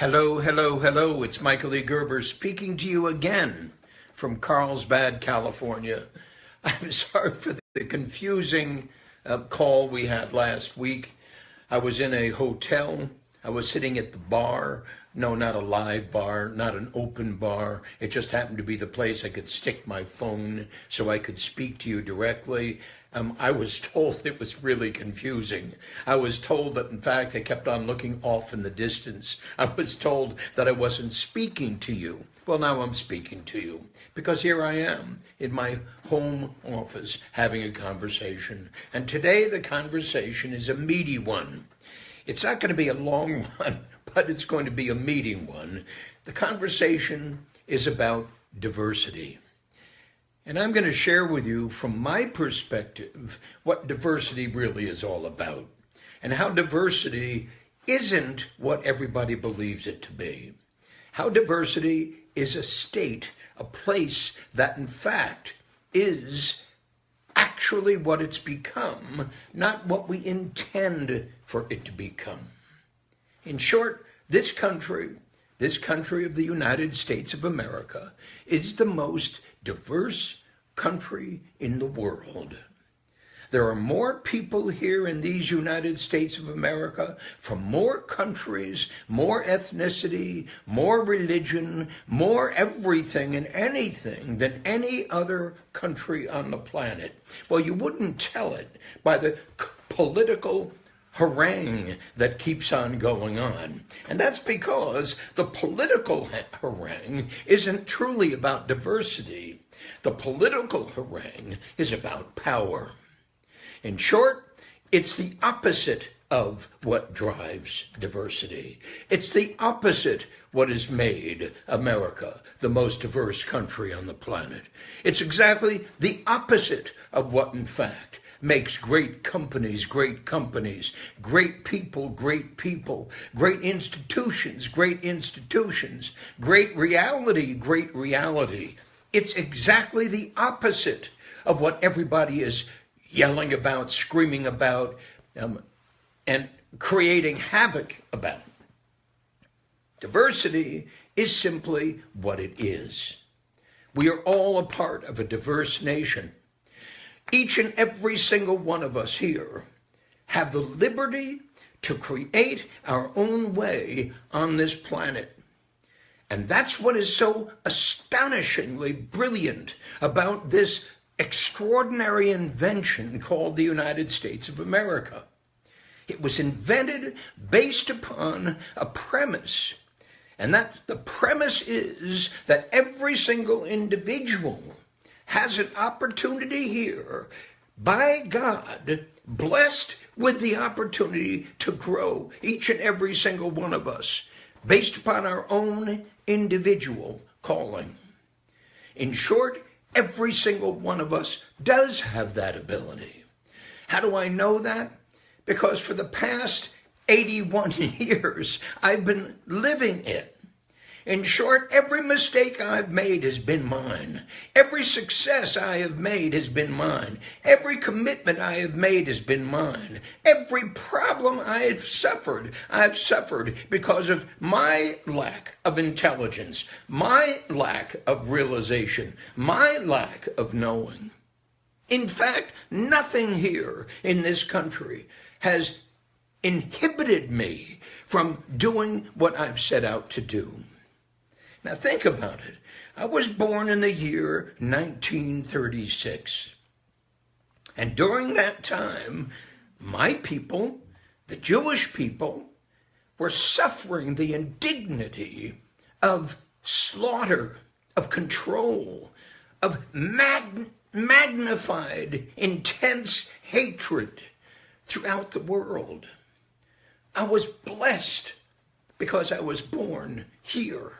Hello, hello, hello. It's Michael E. Gerber speaking to you again from Carlsbad, California. I'm sorry for the confusing call we had last week. I was in a hotel. I was sitting at the bar. No, not a live bar, not an open bar. It just happened to be the place I could stick my phone so I could speak to you directly. I was told it was really confusing. I was told that, in fact, I kept on looking off in the distance. I was told that I wasn't speaking to you. Well, now I'm speaking to you because here I am in my home office having a conversation. And today the conversation is a meaty one. It's not going to be a long one, but it's going to be a meaty one. The conversation is about diversity. And I'm going to share with you from my perspective what diversity really is all about and how diversity isn't what everybody believes it to be. How diversity is a state, a place that in fact is actually what it's become, not what we intend for it to become. In short, this country of the United States of America, is the most diverse country in the world. There are more people here in these United States of America from more countries, more ethnicity, more religion, more everything and anything than any other country on the planet. Well, you wouldn't tell it by the political harangue that keeps on going on. And that's because the political harangue isn't truly about diversity. The political harangue is about power. In short, it's the opposite of what drives diversity. It's the opposite what has made America the most diverse country on the planet. It's exactly the opposite of what, in fact, makes great companies, great people, great institutions, great reality. It's exactly the opposite of what everybody is yelling about, screaming about, and creating havoc about. Diversity is simply what it is. We are all a part of a diverse nation. Each and every single one of us here have the liberty to create our own way on this planet. And that's what is so astonishingly brilliant about this extraordinary invention called the United States of America. It was invented based upon a premise, and that the premise is that every single individual has an opportunity here, by God, blessed with the opportunity to grow, each and every single one of us, based upon our own individual calling. In short, every single one of us does have that ability. How do I know that? Because for the past 81 years, I've been living it. In short, every mistake I've made has been mine. Every success I have made has been mine. Every commitment I have made has been mine. Every problem I've suffered because of my lack of intelligence, my lack of realization, my lack of knowing. In fact, nothing here in this country has inhibited me from doing what I've set out to do. Now think about it. I was born in the year 1936. And during that time, my people, the Jewish people, were suffering the indignity of slaughter, of control, of magnified, intense hatred throughout the world. I was blessed because I was born here.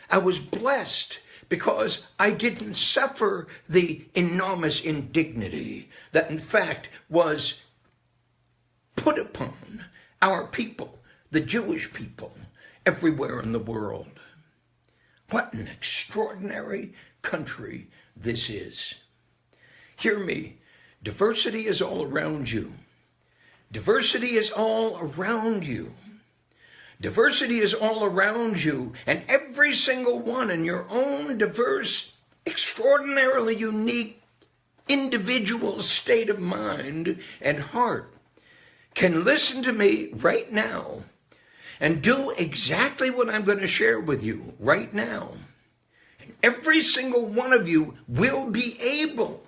I was blessed because I didn't suffer the enormous indignity that in fact was put upon our people, the Jewish people, everywhere in the world. What an extraordinary country this is. Hear me, diversity is all around you. Diversity is all around you. Diversity is all around you, and every single one in your own diverse, extraordinarily unique individual state of mind and heart can listen to me right now and do exactly what I'm going to share with you right now. And every single one of you will be able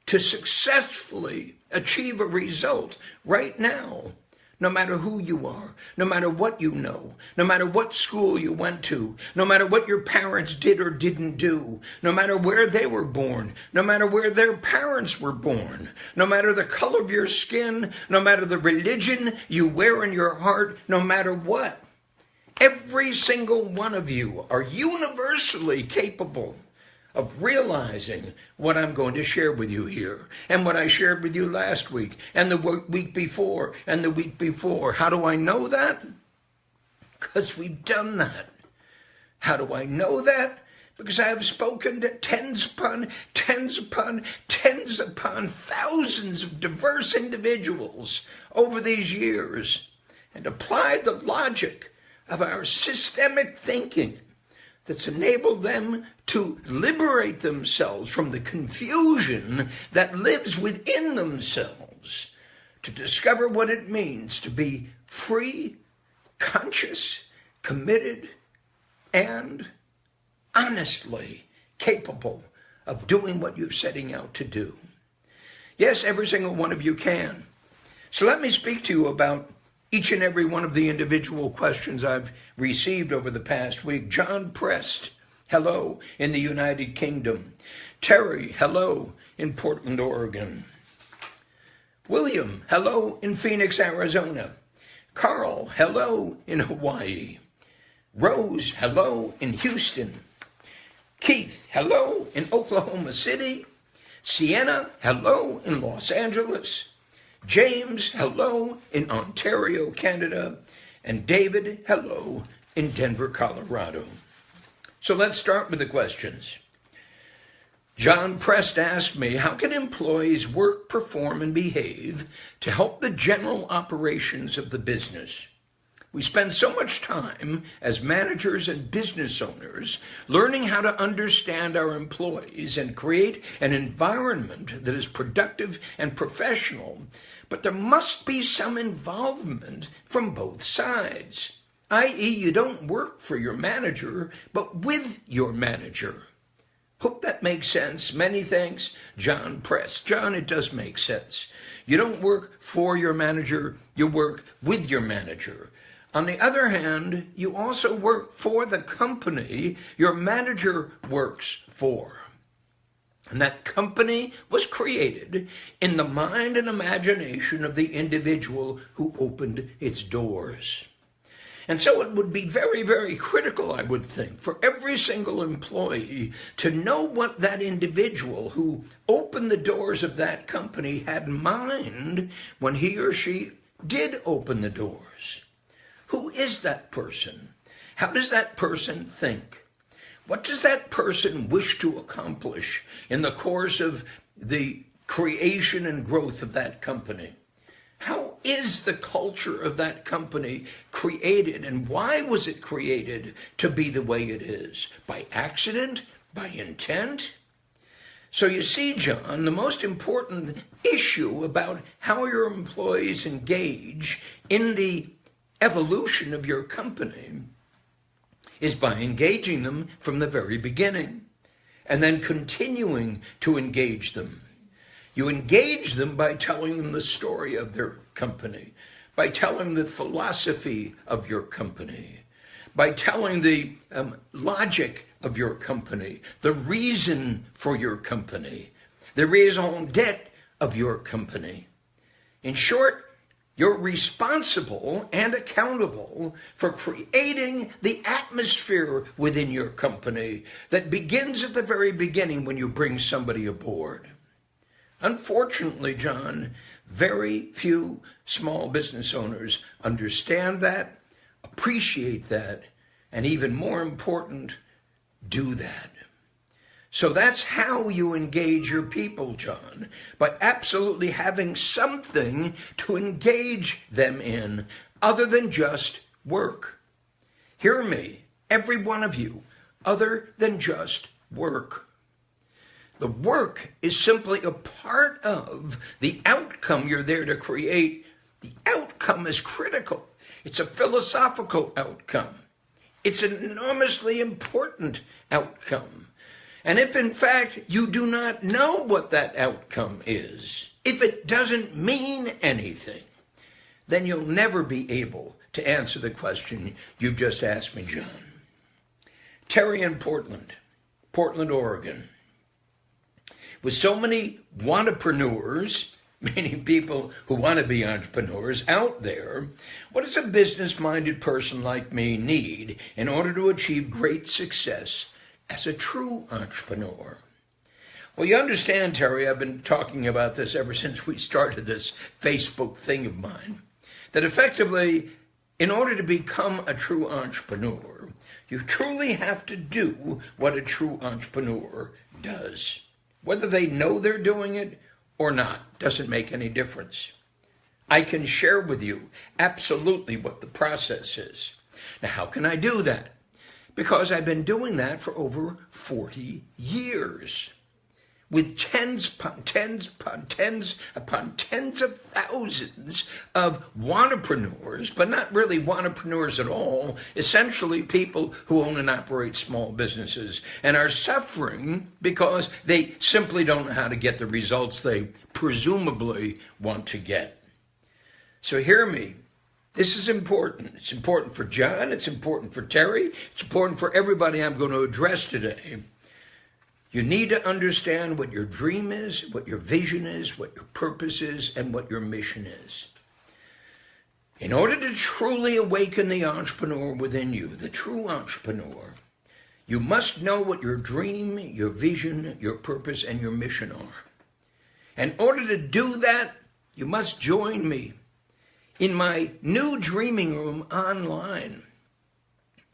to successfully achieve a result right now. No matter who you are, no matter what you know, no matter what school you went to, no matter what your parents did or didn't do, no matter where they were born, no matter where their parents were born, no matter the color of your skin, no matter the religion you wear in your heart, no matter what, every single one of you are universally capable of realizing what I'm going to share with you here, and what I shared with you last week, and the week before, and the week before. How do I know that? Because we've done that. How do I know that? Because I have spoken to tens upon tens upon tens upon thousands of diverse individuals over these years, and applied the logic of our systemic thinking that's enabled them to liberate themselves from the confusion that lives within themselves, to discover what it means to be free, conscious, committed, and honestly capable of doing what you're setting out to do. Yes, every single one of you can. So let me speak to you about each and every one of the individual questions I've received over the past week. John Prest, hello, in the United Kingdom. Terry, hello, in Portland, Oregon. William, hello, in Phoenix, Arizona. Carl, hello, in Hawaii. Rose, hello, in Houston. Keith, hello, in Oklahoma City. Sienna, hello, in Los Angeles. James, hello, in Ontario, Canada. And David, hello, in Denver, Colorado. So let's start with the questions. John Prest asked me, how can employees work, perform, and behave to help the general operations of the business? We spend so much time as managers and business owners learning how to understand our employees and create an environment that is productive and professional, but there must be some involvement from both sides, i.e., you don't work for your manager, but with your manager. Hope that makes sense. Many thanks, John Prest. John, it does make sense. You don't work for your manager, you work with your manager. On the other hand, you also work for the company your manager works for. And that company was created in the mind and imagination of the individual who opened its doors. And so it would be very, very critical, I would think, for every single employee to know what that individual who opened the doors of that company had in mind when he or she did open the doors. Who is that person? How does that person think? What does that person wish to accomplish in the course of the creation and growth of that company? How is the culture of that company created, and why was it created to be the way it is? By accident? By intent? So you see, John, the most important issue about how your employees engage in the evolution of your company is by engaging them from the very beginning and then continuing to engage them. You engage them by telling them the story of their company, by telling the philosophy of your company, by telling the logic of your company, the reason for your company, the raison d'etre of your company. In short, you're responsible and accountable for creating the atmosphere within your company that begins at the very beginning when you bring somebody aboard. Unfortunately, John, very few small business owners understand that, appreciate that, and even more important, do that. So that's how you engage your people, John, by absolutely having something to engage them in other than just work. Hear me, every one of you, other than just work. The work is simply a part of the outcome you're there to create. The outcome is critical. It's a philosophical outcome. It's an enormously important outcome. And if in fact you do not know what that outcome is, if it doesn't mean anything, then you'll never be able to answer the question you've just asked me, John. Terry in Portland, Oregon. With so many wantapreneurs, meaning people who want to be entrepreneurs out there, what does a business-minded person like me need in order to achieve great success as a true entrepreneur? Well, you understand, Terry, I've been talking about this ever since we started this Facebook thing of mine, that effectively, in order to become a true entrepreneur, you truly have to do what a true entrepreneur does. Whether they know they're doing it or not doesn't make any difference. I can share with you absolutely what the process is. Now, how can I do that? Because I've been doing that for over 40 years. With tens upon tens of thousands of wantapreneurs, but not really wantapreneurs at all, essentially people who own and operate small businesses and are suffering because they simply don't know how to get the results they presumably want to get. So hear me. This is important. It's important for John. It's important for Terry. It's important for everybody I'm going to address today. You need to understand what your dream is, what your vision is, what your purpose is, and what your mission is. In order to truly awaken the entrepreneur within you, the true entrepreneur, you must know what your dream, your vision, your purpose, and your mission are. In order to do that, you must join me in my new dreaming room online.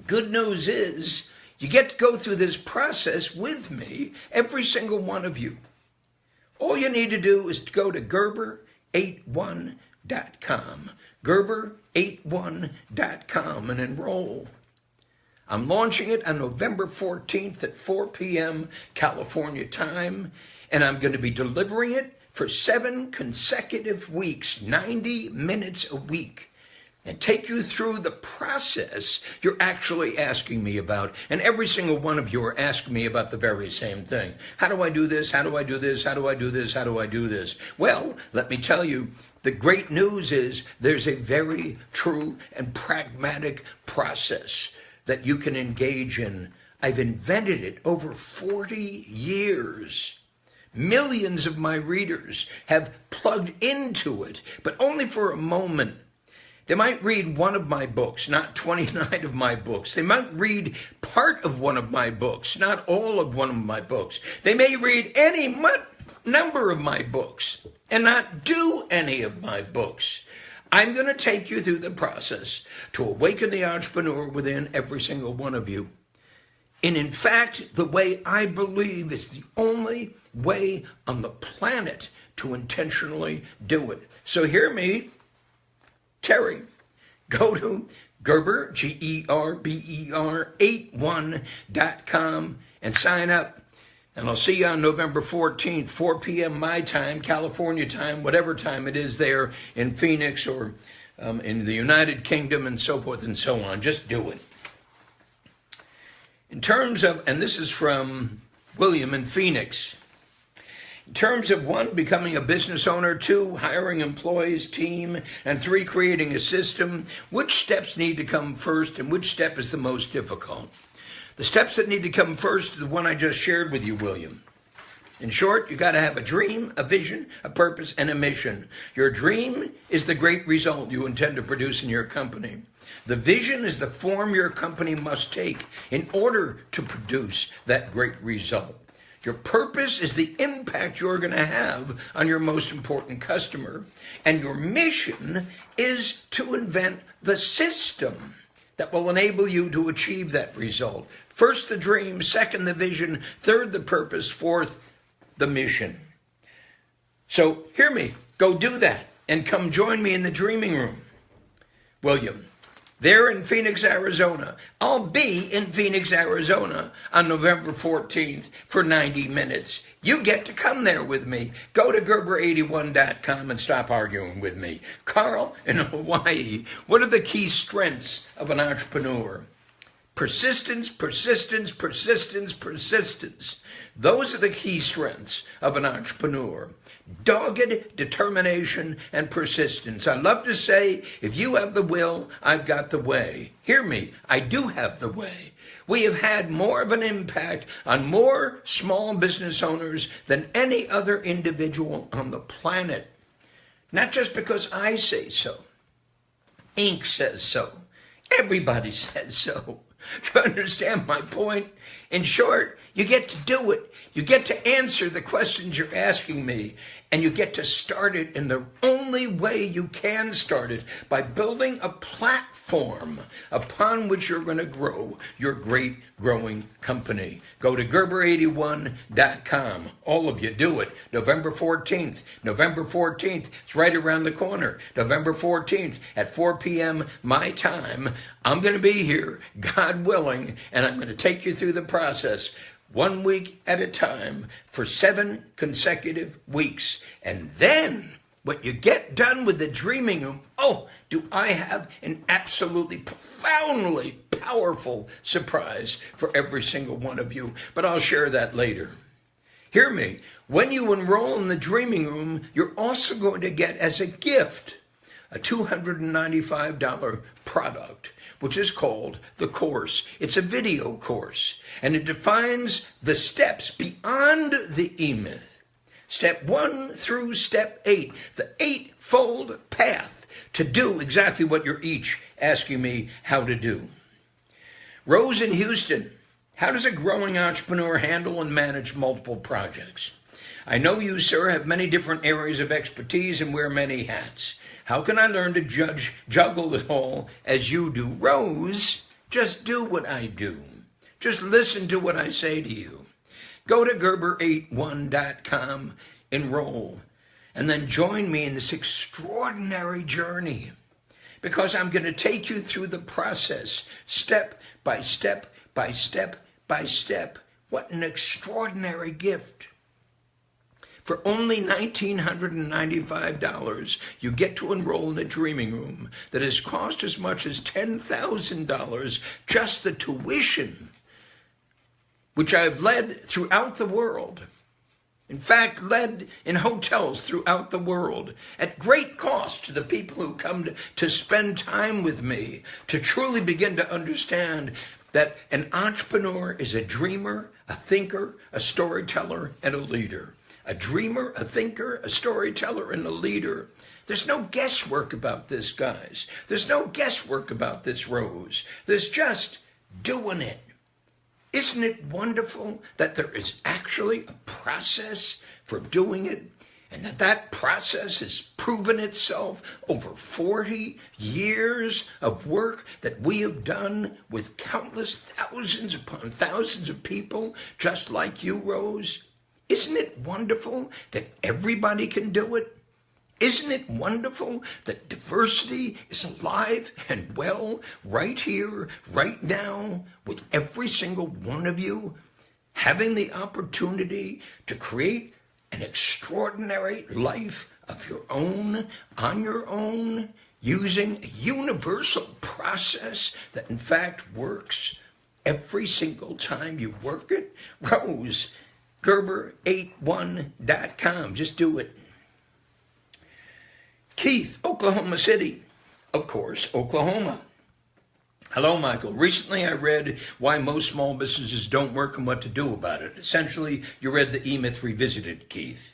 Good news is, you get to go through this process with me, every single one of you. All you need to do is to go to Gerber81.com, Gerber81.com, and enroll. I'm launching it on November 14th at 4 p.m. California time, and I'm going to be delivering it for 7 consecutive weeks, 90 minutes a week. And take you through the process you're actually asking me about. And every single one of you are asking me about the very same thing. How do I do this? How do I do this? How do I do this? How do I do this? Well, let me tell you, the great news is there's a very true and pragmatic process that you can engage in. I've invented it over 40 years. Millions of my readers have plugged into it, but only for a moment. They might read one of my books, not 29 of my books. They might read part of one of my books, not all of one of my books. They may read any number of my books and not do any of my books. I'm going to take you through the process to awaken the entrepreneur within every single one of you. And in fact, the way I believe is the only way on the planet to intentionally do it. So hear me, Terry, go to Gerber, Gerber, 81.com and sign up. And I'll see you on November 14th, 4 p.m. my time, California time, whatever time it is there in Phoenix or in the United Kingdom and so forth and so on. Just do it. In terms of, and this is from William in Phoenix, in terms of 1, becoming a business owner, 2, hiring employees, team, and 3, creating a system, which steps need to come first and which step is the most difficult? The steps that need to come first are the one I just shared with you, William. In short, you got to have a dream, a vision, a purpose, and a mission. Your dream is the great result you intend to produce in your company. The vision is the form your company must take in order to produce that great result. Your purpose is the impact you're going to have on your most important customer. And your mission is to invent the system that will enable you to achieve that result. First, the dream. Second, the vision. Third, the purpose. Fourth, the mission. So hear me. Go do that and come join me in the dreaming room. William, They're in Phoenix, Arizona. I'll be in Phoenix, Arizona on November 14th for 90 minutes. You get to come there with me. Go to Gerber81.com and stop arguing with me. Carl, in Hawaii, what are the key strengths of an entrepreneur? Persistence, persistence, persistence, persistence. Those are the key strengths of an entrepreneur. Dogged determination and persistence. I love to say, if you have the will, I've got the way. Hear me, I do have the way. We have had more of an impact on more small business owners than any other individual on the planet. Not just because I say so. Inc. says so. Everybody says so. You understand my point? In short, you get to do it. You get to answer the questions you're asking me, and you get to start it in the only way you can start it, by building a platform upon which you're going to grow your great growing company. Go to Gerber81.com. All of you do it. November 14th. November 14th. It's right around the corner. November 14th at 4 p.m. my time. I'm going to be here, God willing, and I'm going to take you through the process 1 week at a time for 7 consecutive weeks. And then when you get done with the dreaming room, oh, do I have an absolutely profoundly powerful surprise for every single one of you. But I'll share that later. Hear me. When you enroll in the dreaming room, you're also going to get as a gift a $295 product, which is called the course. It's a video course, and it defines the steps beyond the E-Myth. Step 1 through step 8, the 8-fold path to do exactly what you're each asking me how to do. Rose in Houston, how does a growing entrepreneur handle and manage multiple projects? I know you, sir, have many different areas of expertise and wear many hats. How can I learn to juggle it all as you do? Rose, just do what I do. Just listen to what I say to you. Go to Gerber81.com, enroll, and then join me in this extraordinary journey, because I'm going to take you through the process, step by step by step by step. What an extraordinary gift. For only $1,995, you get to enroll in a dreaming room that has cost as much as $10,000, just the tuition, which I've led throughout the world. In fact, led in hotels throughout the world at great cost to the people who come to spend time with me, to truly begin to understand that an entrepreneur is a dreamer, a thinker, a storyteller, and a leader. A dreamer, a thinker, a storyteller, and a leader. There's no guesswork about this, guys. There's no guesswork about this, Rose. There's just doing it. Isn't it wonderful that there is actually a process for doing it, and that process has proven itself over 40 years of work that we have done with countless thousands upon thousands of people just like you, Rose? Isn't it wonderful that everybody can do it? Isn't it wonderful that diversity is alive and well right here, right now, with every single one of you having the opportunity to create an extraordinary life of your own, on your own, using a universal process that in fact works every single time you work it? Rose, Gerber81.com. Just do it. Keith, Oklahoma City. Of course, Oklahoma. Hello, Michael. Recently I read Why Most Small Businesses Don't Work and What to Do About It. Essentially, you read the E-Myth Revisited, Keith.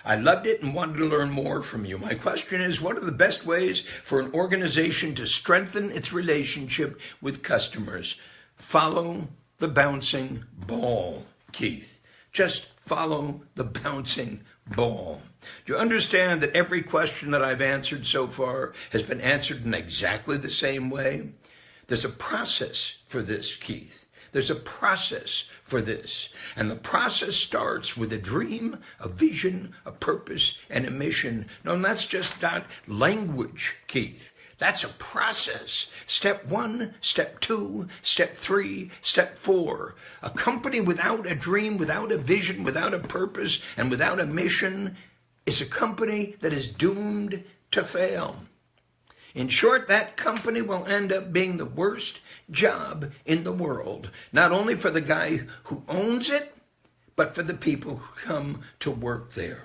I loved it and wanted to learn more from you. My question is, what are the best ways for an organization to strengthen its relationship with customers? Follow the bouncing ball, Keith. Just follow the bouncing ball. Do you understand that every question that I've answered so far has been answered in exactly the same way? There's a process for this, Keith. There's a process for this. And the process starts with a dream, a vision, a purpose, and a mission. No, that's just not language, Keith. That's a process. Step 1, step 2, step 3, step 4. A company without a dream, without a vision, without a purpose, and without a mission is a company that is doomed to fail. In short, that company will end up being the worst job in the world, not only for the guy who owns it, but for the people who come to work there.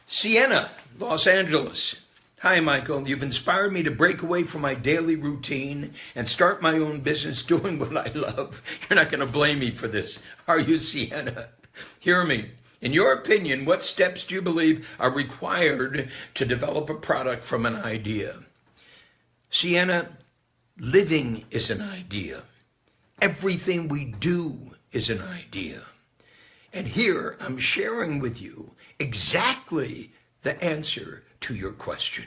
Sienna, Los Angeles. Hi, Michael. You've inspired me to break away from my daily routine and start my own business doing what I love. You're not going to blame me for this, are you, Sienna? Hear me. In your opinion, what steps do you believe are required to develop a product from an idea? Sienna, living is an idea. Everything we do is an idea. And here I'm sharing with you exactly the answer to your question.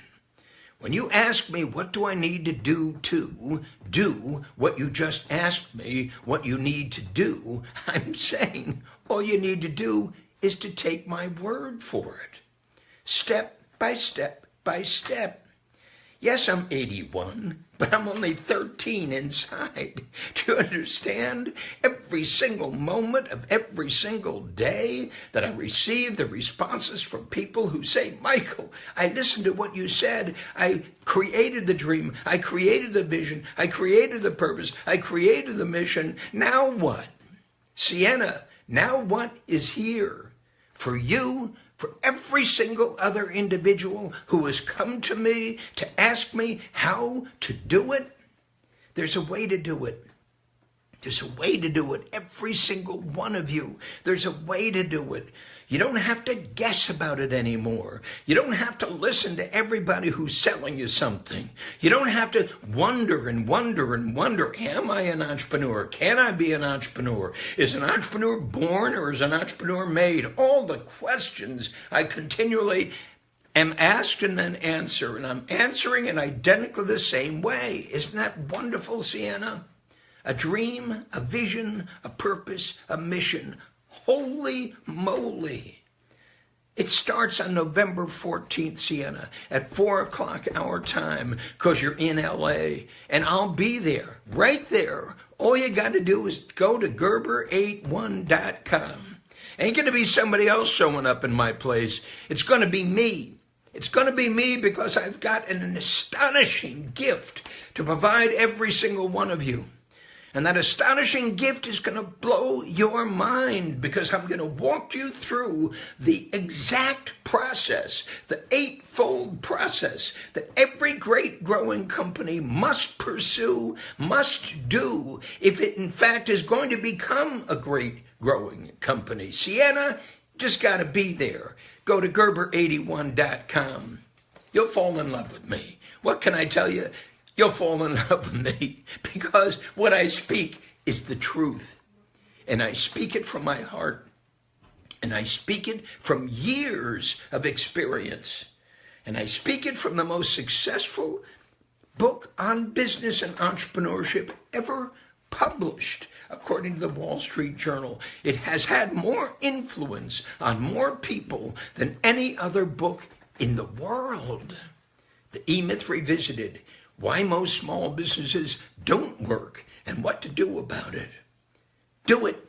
When you ask me, what do I need to do what you just asked me what you need to do, I'm saying all you need to do is to take my word for it. Step by step by step. Yes, I'm 81, but I'm only 13 inside. Do you understand? Every single moment of every single day that I receive the responses from people who say, Michael, I listened to what you said. I created the dream. I created the vision. I created the purpose. I created the mission. Now what? Sienna, now what is here for you? For every single other individual who has come to me to ask me how to do it, there's a way to do it. There's a way to do it. Every single one of you, there's a way to do it. You don't have to guess about it anymore. You don't have to listen to everybody who's selling you something. You don't have to wonder and wonder and wonder, am I an entrepreneur? Can I be an entrepreneur? Is an entrepreneur born or is an entrepreneur made? All the questions I continually am asked and then answer, and I'm answering in identically the same way. Isn't that wonderful, Sienna? A dream, a vision, a purpose, a mission. Holy moly. It starts on November 14th, Sienna, at 4 o'clock our time, because you're in LA, and I'll be there, right there. All you got to do is go to Gerber81.com. Ain't going to be somebody else showing up in my place. It's going to be me. It's going to be me because I've got an astonishing gift to provide every single one of you. And that astonishing gift is going to blow your mind because I'm going to walk you through the exact process, the eightfold process that every great growing company must pursue, must do, if it in fact is going to become a great growing company. Sienna, just got to be there. Go to Gerber81.com. You'll fall in love with me. What can I tell you? You'll fall in love with me because what I speak is the truth. And I speak it from my heart. And I speak it from years of experience. And I speak it from the most successful book on business and entrepreneurship ever published, according to the Wall Street Journal. It has had more influence on more people than any other book in the world. The E-Myth Revisited. Why most small businesses don't work and what to do about it. Do it.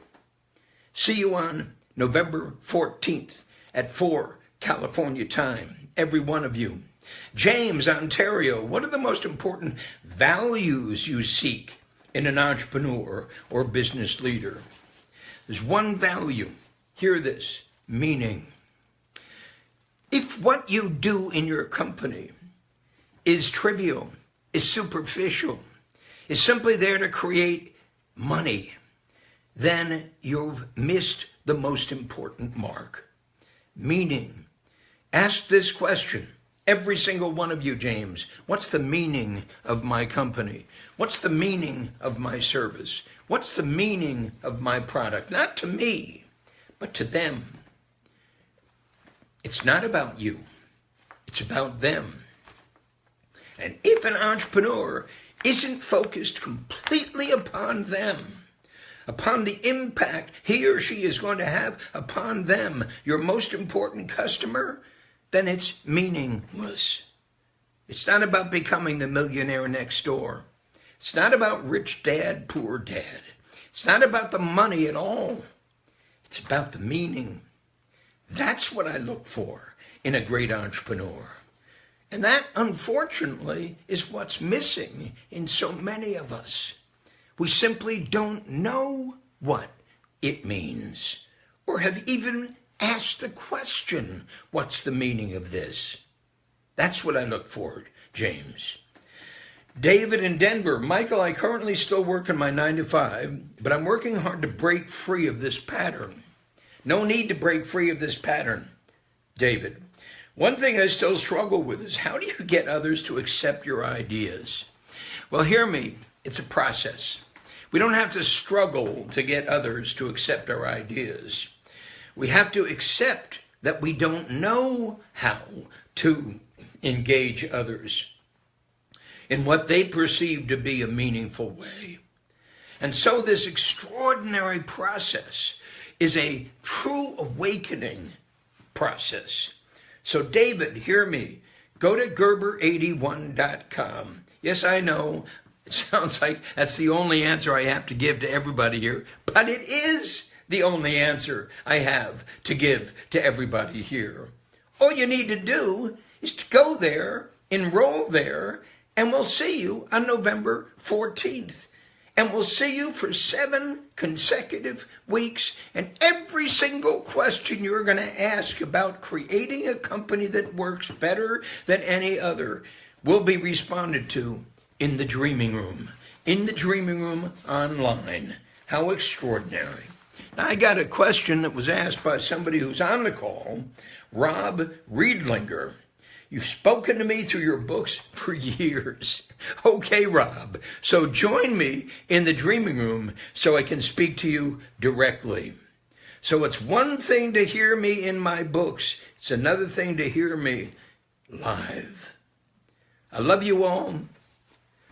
See you on November 14th at 4 California time, every one of you. James, Ontario, what are the most important values you seek in an entrepreneur or business leader? There's one value. Hear this: meaning. If what you do in your company is trivial, is superficial, is simply there to create money, then you've missed the most important mark. Meaning. Ask this question, every single one of you, James. What's the meaning of my company? What's the meaning of my service? What's the meaning of my product? Not to me, but to them. It's not about you. It's about them. And if an entrepreneur isn't focused completely upon them, upon the impact he or she is going to have upon them, your most important customer, then it's meaningless. It's not about becoming the millionaire next door. It's not about rich dad, poor dad. It's not about the money at all. It's about the meaning. That's what I look for in a great entrepreneur. And that, unfortunately, is what's missing in so many of us. We simply don't know what it means, or have even asked the question, what's the meaning of this? That's what I look for, James. David in Denver, Michael, I currently still work in my 9-to-5, but I'm working hard to break free of this pattern. No need to break free of this pattern, David. One thing I still struggle with is how do you get others to accept your ideas? Well, hear me, it's a process. We don't have to struggle to get others to accept our ideas. We have to accept that we don't know how to engage others in what they perceive to be a meaningful way. And so this extraordinary process is a true awakening process. So David, hear me, go to Gerber81.com. Yes, I know, it sounds like that's the only answer I have to give to everybody here, but it is the only answer I have to give to everybody here. All you need to do is to go there, enroll there, and we'll see you on November 14th. And we'll see you for 7 consecutive weeks. And every single question you're going to ask about creating a company that works better than any other will be responded to in the Dreaming Room. In the Dreaming Room online. How extraordinary. Now, I got a question that was asked by somebody who's on the call, Rob Riedlinger. You've spoken to me through your books for years. Okay, Rob, so join me in the Dreaming Room so I can speak to you directly. So it's one thing to hear me in my books. It's another thing to hear me live. I love you all.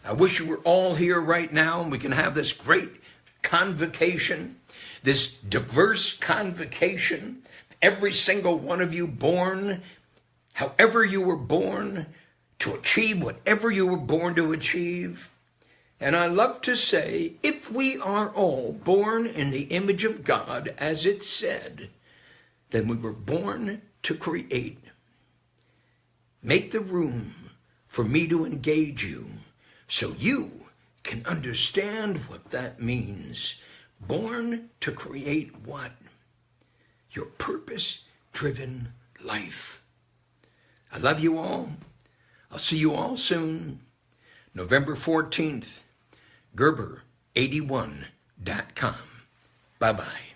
I wish you were all here right now and we can have this great convocation, this diverse convocation. Every single one of you born however you were born, to achieve whatever you were born to achieve. And I love to say, if we are all born in the image of God, as it said, then we were born to create. Make the room for me to engage you so you can understand what that means. Born to create what? Your purpose-driven life. I love you all. I'll see you all soon. November 14th, Gerber81.com. Bye-bye.